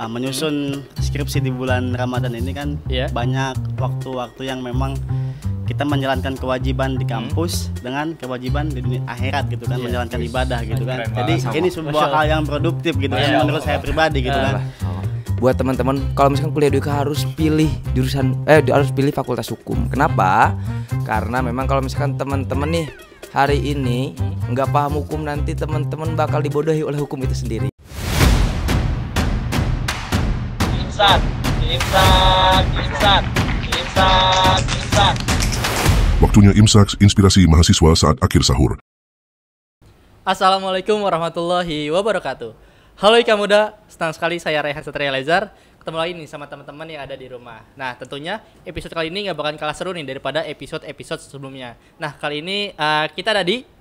menyusun skripsi di bulan Ramadan ini kan banyak waktu-waktu yang memang kita menjalankan kewajiban di kampus dengan kewajiban di dunia akhirat gitu kan, menjalankan ibadah gitu kan. Jadi ini sebuah hal yang produktif gitu kan menurut saya pribadi gitu kan. Buat teman-teman kalau misalkan kuliah di UK harus pilih harus pilih fakultas hukum. Kenapa? Karena memang kalau misalkan teman-teman nih hari ini nggak paham hukum, nanti teman-teman bakal dibodohi oleh hukum itu sendiri. Imsak. Waktunya Imsak, inspirasi mahasiswa saat akhir sahur. Assalamualaikum warahmatullahi wabarakatuh. Halo Ika Muda, senang sekali saya Rehan Satria Lazar ketemu lagi nih sama teman-teman yang ada di rumah. Nah tentunya episode kali ini gak bakalan kalah seru nih daripada episode-episode sebelumnya. Nah kali ini kita ada di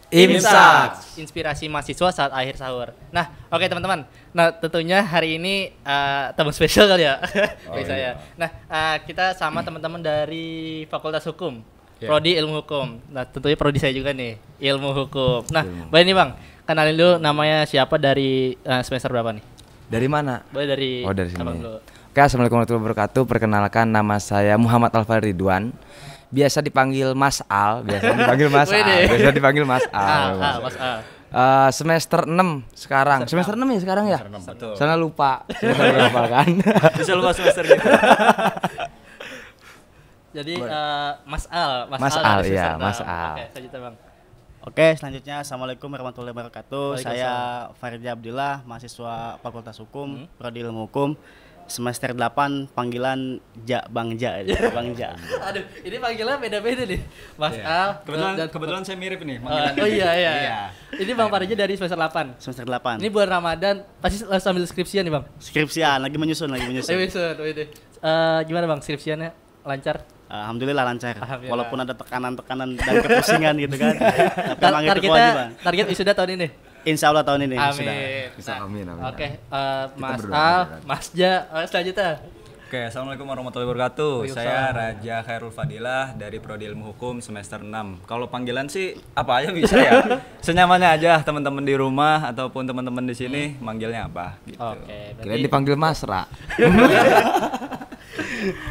Imsak, inspirasi mahasiswa saat akhir sahur. Nah oke teman-teman, nah tentunya hari ini tamu spesial kali ya saya. Nah kita sama teman-teman dari Fakultas Hukum, Prodi Ilmu Hukum. Nah tentunya prodi saya juga nih, Ilmu Hukum. Nah boleh nih Bang, kenalin dulu namanya siapa, dari semester berapa nih? Dari mana? Boleh dari sini. Dulu. Oke, assalamualaikum warahmatullahi wabarakatuh. Perkenalkan, nama saya Muhammad Alfa Ridwan. Biasa dipanggil Mas Al, Biasa dipanggil Mas Al. Mas Al. Semester 6 sekarang. Semester 6 ya sekarang ya? Betul. Sana lupa. Semester berapa kan? Bisa lupa semester gitu. Jadi Mas Al ya, Mas Al. Oke, selanjutnya Bang. Oke, selanjutnya assalamualaikum warahmatullahi wabarakatuh. Saya Faridzi Abdillah, mahasiswa Fakultas Hukum, Prodi Ilmu Hukum, semester 8, panggilan Bang Ja. Aduh, ini panggilan beda-beda nih. Mas Al. Kebetulan saya mirip nih. Oh iya. Ini Bang Faridzi dari semester 8. Semester 8. Ini bulan Ramadan pasti sambil skripsian nih Bang. Skripsian, lagi menyusun. Gimana Bang skripsiannya? Lancar? Alhamdulillah lancar. Alhamdulillah. Walaupun ada tekanan dan kepusingan gitu kan. Tapi itu kewajiban. Target wisuda tahun ini? Insya Allah tahun ini. Amin. Oke, Mas Al, Mas Ja, selanjutnya. Oke, assalamualaikum warahmatullahi wabarakatuh. Saya Raja Khairul Fadilah dari Prodi Ilmu Hukum semester 6. Kalau panggilan sih apa aja bisa ya. Senyamannya aja, teman-teman di rumah ataupun teman-teman di sini manggilnya apa gitu. Oke, Kirain dipanggil Mas Ra.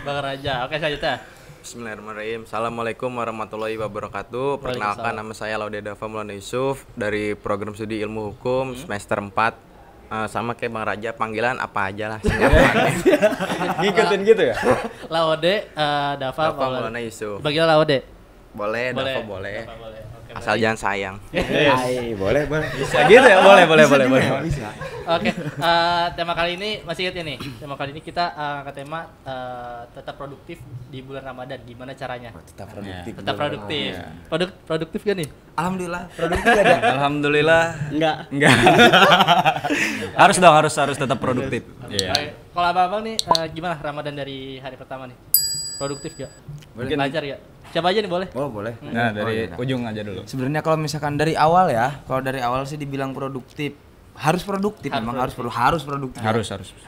Bang Raja. Oke, selanjutnya. Bismillahirrahmanirrahim. Assalamualaikum warahmatullahi wabarakatuh. Perkenalkan, nama saya Laude Dava Maulana Yusuf dari program studi Ilmu Hukum semester 4. Sama kayak Bang Raja, panggilan apa aja lah. Ngikutin gitu ya? Laude Dava Maulana Yusuf. Bagian Laude. Boleh. Dava boleh. Asal jangan sayang. Boleh. Bisa gitu ya? Boleh. Bisa. Oke, tema kali ini masih ingat ya nih. Tema kali ini kita angkat tema tetap produktif di bulan Ramadan. Gimana caranya? Tetap produktif. Tetap produktif. Produktif gak nih? Alhamdulillah, produktif ada. Alhamdulillah. Enggak. harus tetap produktif. Iya. Kalau abang-abang nih gimana Ramadan dari hari pertama nih? Produktif gak? Mungkin belajar gak? Siapa aja nih boleh? Oh boleh. Nah dari ujung aja dulu. Sebenarnya kalau misalkan dari awal sih dibilang produktif, harus produktif. Harus produktif.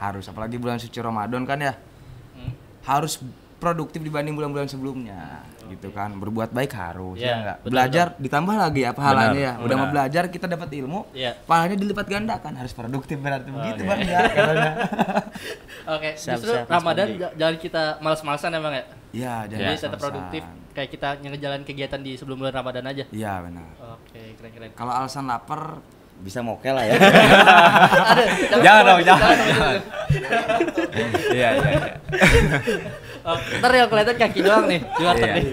Harus. Apalagi bulan suci Ramadan kan ya. Harus produktif dibanding bulan-bulan sebelumnya, gitu kan. Berbuat baik harus, ya enggak? Belajar ditambah lagi ya pahalanya ya. Udah mau belajar kita dapat ilmu, pahalanya dilipat gandakan. Harus produktif berarti begitu Bang ya katanya. Oke, justru Ramadan jangan kita malas-malasan ya Bang ya. Iya, jadi tetap produktif kayak kita ngejalan kegiatan di sebelum bulan Ramadan aja. Iya, benar. Oke, keren-keren. Kalau alasan lapar bisa mokel lah ya. Jangan. Iya. Ntar yang kelihatan kaki doang nih di warteg nih.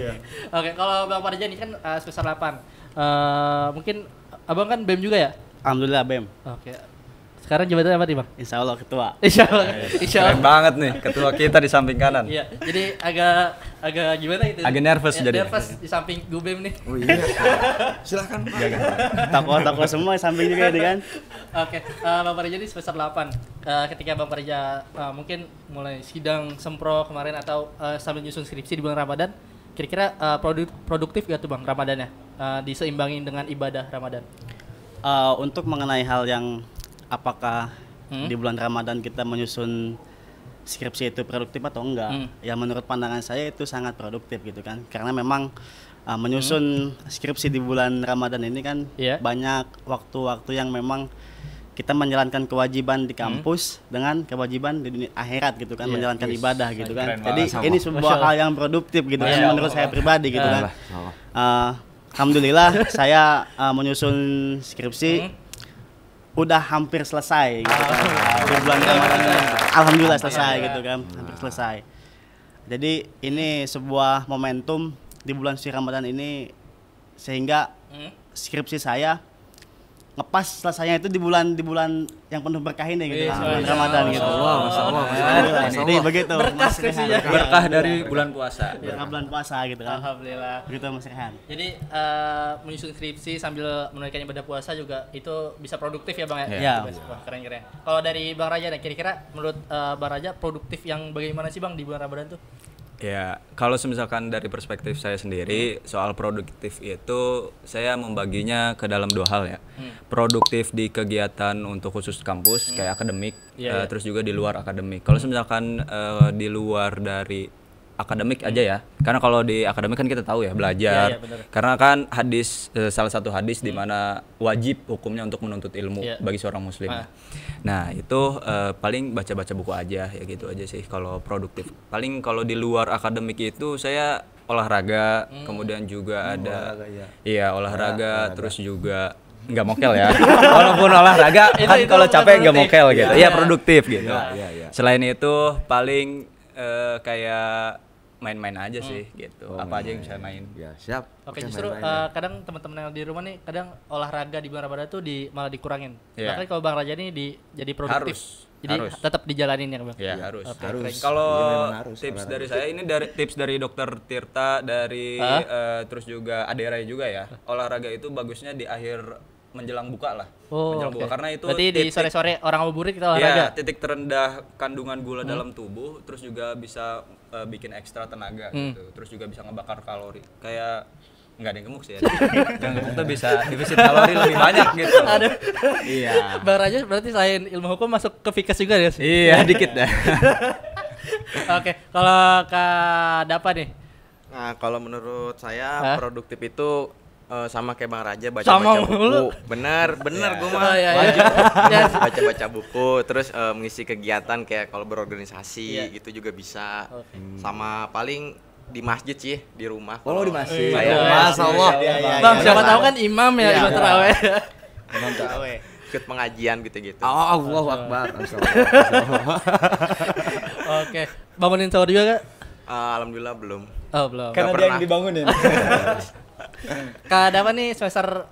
Oke, kalau Bang Farja nih kan semester 8. Mungkin Abang kan BEM juga ya? Alhamdulillah BEM. Oke. Sekarang jabatannya apa nih Bang? Insya Allah ketua. Insya Allah. Keren banget nih ketua kita di samping kanan. Iya, jadi agak gimana gitu? Agak nervous jadi. Nervous di samping Gubem nih. Oh iya. Silahkan Pak. Takut semua di samping juga ini kan. Oke, Bang Farja di semester 8. Ketika Bang Farja mungkin mulai sidang sempro kemarin atau sambil nyusun skripsi di bulan Ramadan, kira-kira produktif gak tuh Bang Ramadannya? Diseimbangin dengan ibadah Ramadan. Untuk mengenai hal yang apakah di bulan Ramadan kita menyusun skripsi itu produktif atau enggak, ya menurut pandangan saya itu sangat produktif gitu kan, karena memang menyusun skripsi di bulan Ramadan ini kan banyak waktu-waktu yang memang kita menjalankan kewajiban di kampus dengan kewajiban di dunia akhirat gitu kan, menjalankan ibadah gitu kan. Jadi ini sebuah hal yang produktif gitu kan menurut saya pribadi gitu kan. Alhamdulillah saya menyusun skripsi udah hampir selesai gitu kan. Di bulan Ramadan alhamdulillah selesai gitu kan, hampir selesai. Jadi ini sebuah momentum di bulan suci Ramadan ini sehingga skripsi saya ngepas selesainya itu di bulan yang penuh berkah ini gitu, bulan Ramadan gitu. Alhamdulillah. Jadi begitu. Berkah dari bulan puasa. Berkah bulan puasa gitu kan. Alhamdulillah. Begitu Mas Rehan. Jadi menyusun skripsi sambil menunaikan ibadah puasa juga itu bisa produktif ya Bang ya? Iya. Wah, keren-keren. Kalau dari Bang Raja nih, kira-kira menurut Bang Raja produktif yang bagaimana sih Bang di bulan Ramadan tuh? Ya, kalau misalkan dari perspektif saya sendiri soal produktif itu saya membaginya ke dalam 2 hal ya. Produktif di kegiatan untuk khusus kampus kayak akademik, terus juga di luar akademik. Kalau misalkan di luar dari akademik aja ya, karena kalau di akademik kan kita tahu ya belajar, karena kan hadis salah satu hadis di mana wajib hukumnya untuk menuntut ilmu bagi seorang muslim. Nah itu paling baca-baca buku aja ya gitu aja sih kalau produktif. Paling kalau di luar akademik itu saya olahraga, kemudian juga ada olahraga, terus juga nggak mokel ya. Walaupun olahraga kan kalau capek nggak mokel gitu. Iya produktif gitu. Selain itu paling kayak main-main aja sih gitu. Apa aja yang bisa main. Ya, siap. Oke, justru kadang teman-teman yang di rumah nih kadang olahraga di bulan Ramadan tuh malah dikurangin. Bahkan kalau Bang Raja nih jadi produktif. Jadi tetap dijalanin ya Bang. Iya, harus. Kalau tips dari saya ini tips dari Dokter Tirta dari terus juga Adera juga ya. Olahraga itu bagusnya di akhir menjelang buka lah. Menjelang buka karena itu berarti di sore-sore orang ngabuburit kita olahraga. Ya, titik terendah kandungan gula dalam tubuh, terus juga bisa bikin ekstra tenaga gitu. Terus juga bisa ngebakar kalori. Kayak nggak ada yang gemuk sih ya. Yang gemuk tuh bisa defisit kalori lebih banyak gitu. Aduh. Iya. Bang Raja berarti selain ilmu hukum masuk ke Fikes juga ya? Iya, dikit dah. Oke, kalau Kak Dapa nih. Nah, kalau menurut saya produktif itu sama kayak Bang Raja baca-baca buku. Bener gue mah wajib baca-baca buku, terus mengisi kegiatan kayak kalau berorganisasi gitu juga bisa. Sama paling di masjid sih, di rumah. Oh, di masjid. Masyaallah. Bang, siapa tahu kan imam ya, imam tarawih. Imam tarawih. Ikut pengajian gitu-gitu. Allahu Akbar. Oke, bangunin sahur juga Kak? Alhamdulillah belum. Oh, belum. Karena dia yang dibangunin. Kak Dapa nih semester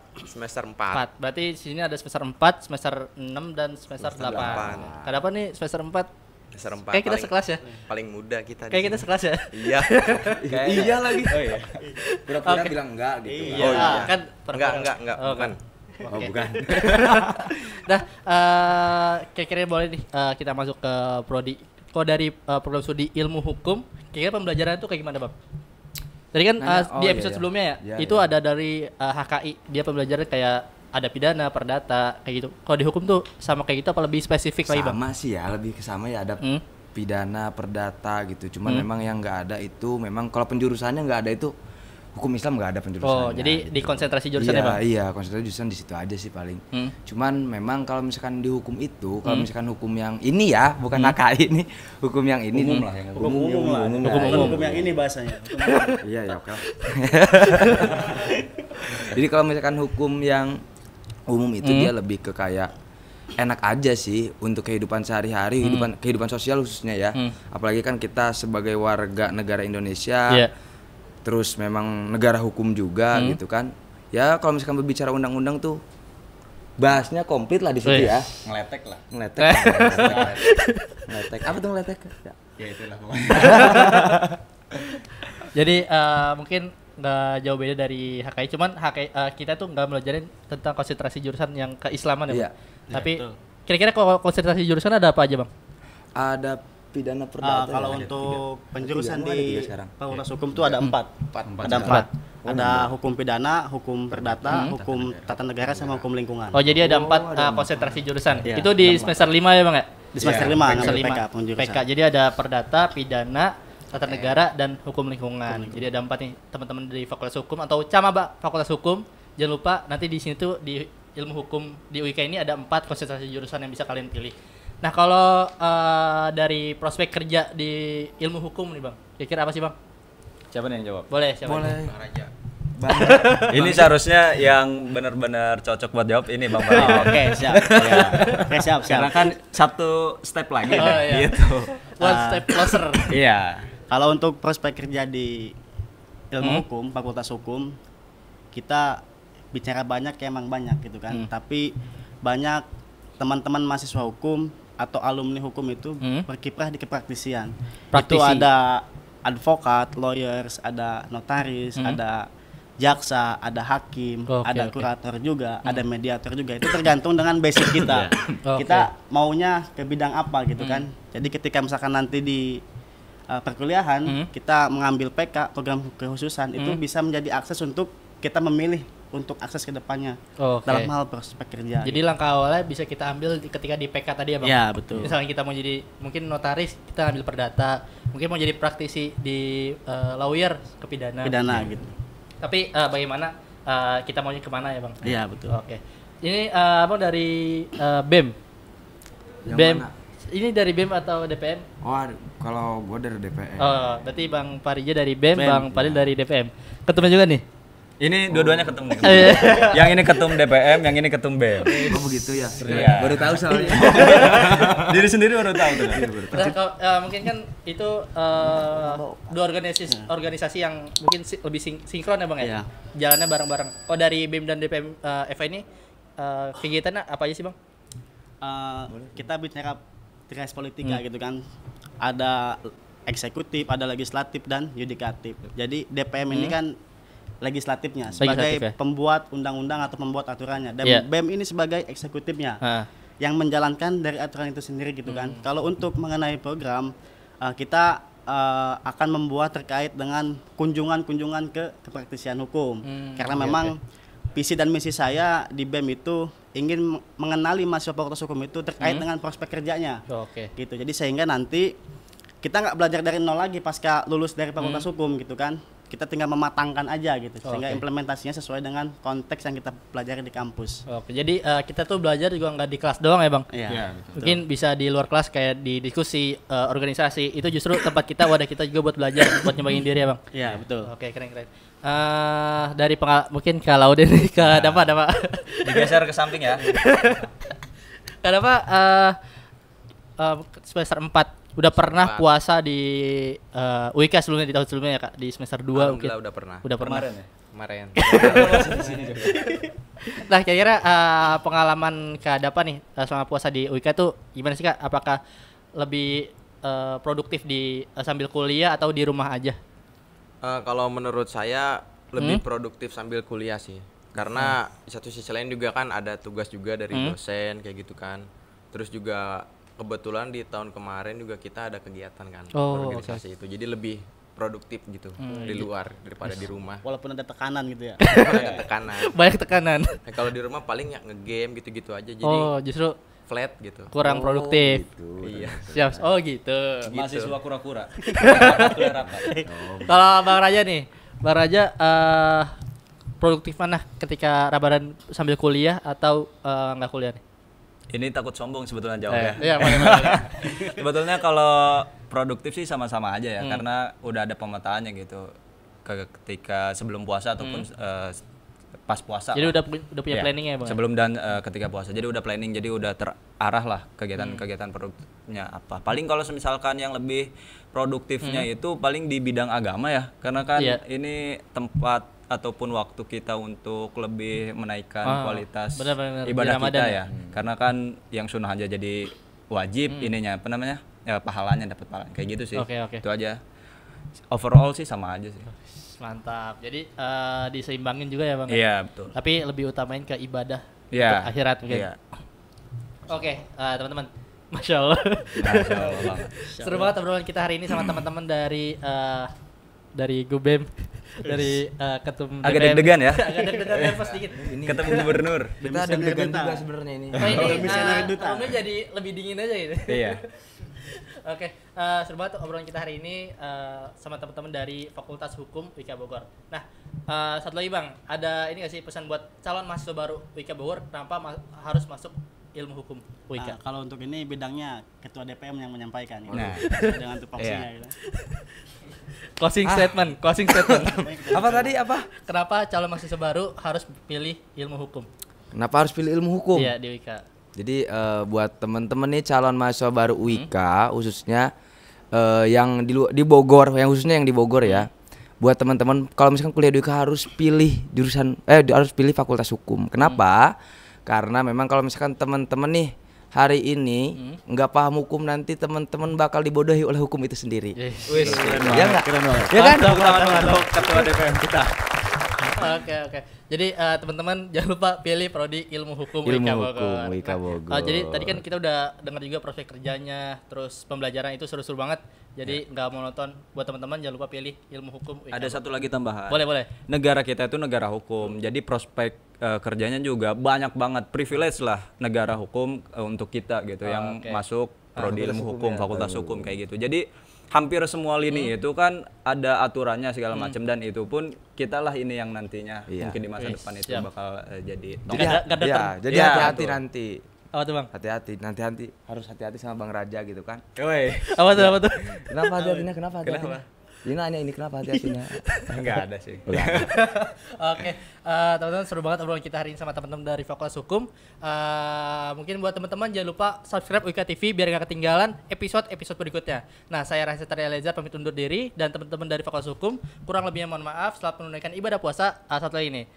4. Berarti di sini ada semester 4, semester 6 dan semester 8. Kak Dapa nih semester 4. Semester 4. Kayak kita sekelas ya? Paling muda kita. Kayak kita sekelas ya? Iya. Iya lagi. Oh iya. Pura-pura bilang enggak gitu. Iya. Kan enggak, bukan. Oh, bukan. Nah, kira-kira boleh nih kita masuk ke prodi. Kalau dari program studi ilmu hukum, kira-kira pembelajaran itu kayak gimana, Bang? Tadi kan di episode sebelumnya ya, itu ada dari HKI, dia pembelajaran kayak ada pidana, perdata, kayak gitu. Kalau di hukum tuh sama kayak gitu apa lebih spesifik lagi Bang? Sama sih ya, lebih ke sama ya, ada pidana, perdata gitu. Cuman memang yang nggak ada itu, memang kalau penjurusannya nggak ada itu, hukum Islam nggak ada penjurusannya. Oh, jadi di konsentrasi jurusannya Bang? Iya, konsentrasi jurusan di situ aja sih paling. Cuman memang kalau misalkan di hukum itu, kalau misalkan hukum yang ini ya, bukan HKI ini, hukum yang ini umum lah, yang hukum yang ini bahasanya. Iya ya, oke. Jadi kalau misalkan hukum yang umum itu dia lebih ke kayak enak aja sih untuk kehidupan sehari-hari, kehidupan sosial khususnya ya. Apalagi kan kita sebagai warga negara Indonesia, terus memang negara hukum juga gitu kan. Ya kalau misalkan berbicara undang-undang tuh bahasnya komplit lah di situ ya. Ngeletek lah. Ngeletek. Apa tuh ngeletek? Ya itulah pokoknya. Jadi mungkin nggak jauh beda dari HKI, cuman HKI kita tuh nggak belajarin tentang konsentrasi jurusan yang keislaman ya Bang. Tapi kira-kira kalau konsentrasi jurusan ada apa aja Bang? Ada pidana perdata. Kalau untuk penjurusan di Fakultas Hukum itu ada 4. Ada hukum pidana, hukum perdata, hukum tata negara sama hukum lingkungan. Oh, jadi ada 4 konsentrasi jurusan. Itu di semester 5 ya Bang ya? Di semester 5 semester 5 PK. Jadi ada perdata, pidana, tata negara dan hukum lingkungan. Jadi ada 4 nih teman-teman dari Fakultas Hukum atau Fakultas Hukum. Jangan lupa nanti di sini tuh di ilmu hukum di UIK ini ada 4 konsentrasi jurusan yang bisa kalian pilih. Nah kalau dari prospek kerja di ilmu hukum nih Bang, kira-kira apa sih Bang? Siapa nih yang jawab? Boleh, siapa? Boleh. Bang Raja. Ini seharusnya yang benar-benar cocok buat jawab ini Bang Bang. Oke, siap. Ya. Oke, siap. Karena kan satu step lagi iya. gitu. One step closer. Iya. Kalau untuk prospek kerja di ilmu hukum, fakultas hukum, kita bicara banyak ya emang banyak gitu kan. Tapi banyak teman-teman mahasiswa hukum atau alumni hukum itu berkiprah di kepraktisian. Itu ada advokat, lawyers, ada notaris, ada jaksa, ada hakim, ada kurator juga, ada mediator juga. Itu tergantung dengan basic kita. Kita maunya ke bidang apa gitu kan. Jadi ketika misalkan nanti di perkuliahan kita mengambil PK, program kekhususan, itu bisa menjadi akses untuk kita memilih untuk akses ke depannya dalam hal prospek kerja. Jadi langkah awalnya bisa kita ambil ketika di PK tadi ya Bang? Ya betul. Misalnya kita mau jadi mungkin notaris, kita ambil perdata, mungkin mau jadi praktisi di lawyer ke pidana gitu. Tapi bagaimana kita maunya kemana ya Bang? Iya betul. Oke. Ini Abang dari BEM. Yang BEM. mana? Ini dari BEM atau DPM? Oh, kalau gua dari DPM. Oh, berarti Bang Parija dari BEM, Bang Fadil dari DPM. Ketemu juga nih? Ini dua-duanya ketum nih. Yang ini ketum DPM, yang ini ketum BEM. Oh begitu ya. Iya. Baru tahu soalnya. Diri sendiri baru tahu tuh. Nah, mungkin kan itu dua organisasi yang mungkin lebih sinkron ya Bang ya? Iya. Jalannya bareng-bareng. Oh dari BEM dan DPM FA ini kegiatannya apa aja sih Bang? Kita bicara trias politika gitu kan. Ada eksekutif, ada legislatif dan yudikatif. Jadi DPM ini kan legislatifnya sebagai pembuat undang-undang atau pembuat aturannya, dan BEM ini sebagai eksekutifnya yang menjalankan dari aturan itu sendiri gitu kan. Kalau untuk mengenai program kita akan membuat terkait dengan kunjungan-kunjungan ke kepraktisian hukum karena memang visi dan misi saya di BEM itu ingin mengenali mahasiswa fakultas hukum itu terkait dengan prospek kerjanya gitu. Jadi sehingga nanti kita nggak belajar dari nol lagi pasca lulus dari fakultas hukum gitu kan. Kita tinggal mematangkan aja gitu sehingga implementasinya sesuai dengan konteks yang kita pelajari di kampus. Jadi kita tuh belajar juga nggak di kelas doang ya Bang? Iya. Mungkin bisa di luar kelas kayak di diskusi organisasi, itu justru tempat kita, wadah kita juga buat belajar, buat nyembangin diri ya Bang? Iya betul. Oke, keren. Dari mungkin kalau deh ke Dapa. Digeser ke samping ya. Kenapa semester 4 udah pernah puasa di UIK sebelumnya, di tahun sebelumnya ya Kak, di semester 2 mungkin? Alhamdulillah udah pernah. Kemarin ya? Kemarin. Nah kira-kira pengalaman Kak Dapa nih selama puasa di UIK tuh gimana sih Kak? Apakah lebih produktif di sambil kuliah atau di rumah aja? Kalau menurut saya lebih produktif sambil kuliah sih. Karena di satu sisi lain juga kan ada tugas juga dari dosen kayak gitu kan. Terus juga kebetulan di tahun kemarin juga kita ada kegiatan kan organisasi itu, jadi lebih produktif gitu di luar daripada di rumah. Walaupun ada tekanan gitu ya. Ada tekanan. Banyak tekanan. Nah, kalau di rumah paling ya ngegame gitu-gitu aja, jadi justru flat gitu. Kurang produktif. Gitu. Iya. Siap. Gitu. Mahasiswa kura-kura. Kalau Bang Raja nih, Bang Raja produktif mana ketika Ramadan sambil kuliah atau nggak kuliah nih? Ini takut sombong sebetulnya jawabnya. Iya, Sebetulnya kalau produktif sih sama-sama aja ya, karena udah ada pemetaannya gitu. Ketika sebelum puasa ataupun pas puasa. Jadi udah punya planning ya Bang? Sebelum dan ketika puasa. Jadi udah planning, jadi udah terarah lah kegiatan produktifnya apa. Paling kalau misalkan yang lebih produktifnya itu paling di bidang agama ya. Karena kan ini tempat ataupun waktu kita untuk lebih menaikkan kualitas ibadah kita ya. Karena kan yang sunnah aja jadi wajib, ininya apa namanya? Ya pahalanya, dapat pahala. Kayak gitu sih. Itu aja. Overall sih sama aja sih. Mantap. Jadi diseimbangin juga ya Bang? Iya, betul. Tapi lebih utamain ke ibadah untuk akhirat mungkin. Iya. Oke, teman-teman. Masya Allah. Banget. Seru banget obrolan kita hari ini sama teman-teman dari Gubem, dari ketum agak DPM. deg-degan ya. Agak deg-degan nervous dikit. Ketemu gubernur. Kita deg-degan juga sebenarnya ini. Ini jadi lebih dingin aja gitu. Iya. Oke, seru banget obrolan kita hari ini sama teman-teman dari Fakultas Hukum UIK Bogor. Nah, satu lagi Bang, ada ini nggak sih pesan buat calon mahasiswa baru UIK Bogor, kenapa harus masuk ilmu hukum UIK? Kalau untuk ini bidangnya Ketua DPM yang menyampaikan. Nah, dengan tupoksinya. Gitu. Closing statement. Apa tadi apa? Kenapa calon mahasiswa baru harus pilih ilmu hukum? Kenapa harus pilih ilmu hukum? Iya, di UIK. Jadi buat teman-teman nih calon mahasiswa baru UIK khususnya yang di Bogor, khususnya yang di Bogor ya. Buat teman-teman kalau misalkan kuliah di UIK harus pilih harus pilih Fakultas Hukum. Kenapa? Karena memang kalau misalkan teman-teman nih hari ini nggak paham hukum, nanti teman-teman bakal dibodohi oleh hukum itu sendiri. Wis, ya nggak? Keren banget. Ya kan? Untuk ketua DPM kita. Oke. Jadi teman-teman jangan lupa pilih prodi ilmu hukum UIK Bogor. Jadi tadi kan kita udah dengar juga prospek kerjanya, terus pembelajaran itu seru-seru banget. Jadi nggak monoton. Buat teman-teman jangan lupa pilih ilmu hukum UIK. Ada satu lagi tambahan. Boleh. Negara kita itu negara hukum. Jadi prospek kerjanya juga banyak banget. Privilege lah negara hukum untuk kita gitu yang masuk prodi ilmu hukum, fakultas hukum kayak gitu. Jadi hampir semua lini itu kan ada aturannya segala macam, dan itu pun kitalah ini yang nantinya mungkin di masa depan itu bakal jadi jadi hati-hati nanti. Apa tuh Bang? Hati-hati harus hati-hati sama Bang Raja gitu kan. Apa tuh? Kenapa hati-hatinya? Dia nanya ini kenapa hati-hatinya? Enggak ada sih. Oke, teman-teman seru banget obrolan kita hari ini sama teman-teman dari Fakultas Hukum. Mungkin buat teman-teman jangan lupa subscribe UIK TV biar nggak ketinggalan episode berikutnya. Nah, saya Rehan Satria Eliezer pamit undur diri, dan teman-teman dari Fakultas Hukum kurang lebihnya mohon maaf. Selamat menunaikan ibadah puasa. Satu lagi nih,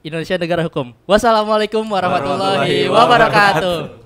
Indonesia negara hukum. Wassalamualaikum warahmatullahi wabarakatuh.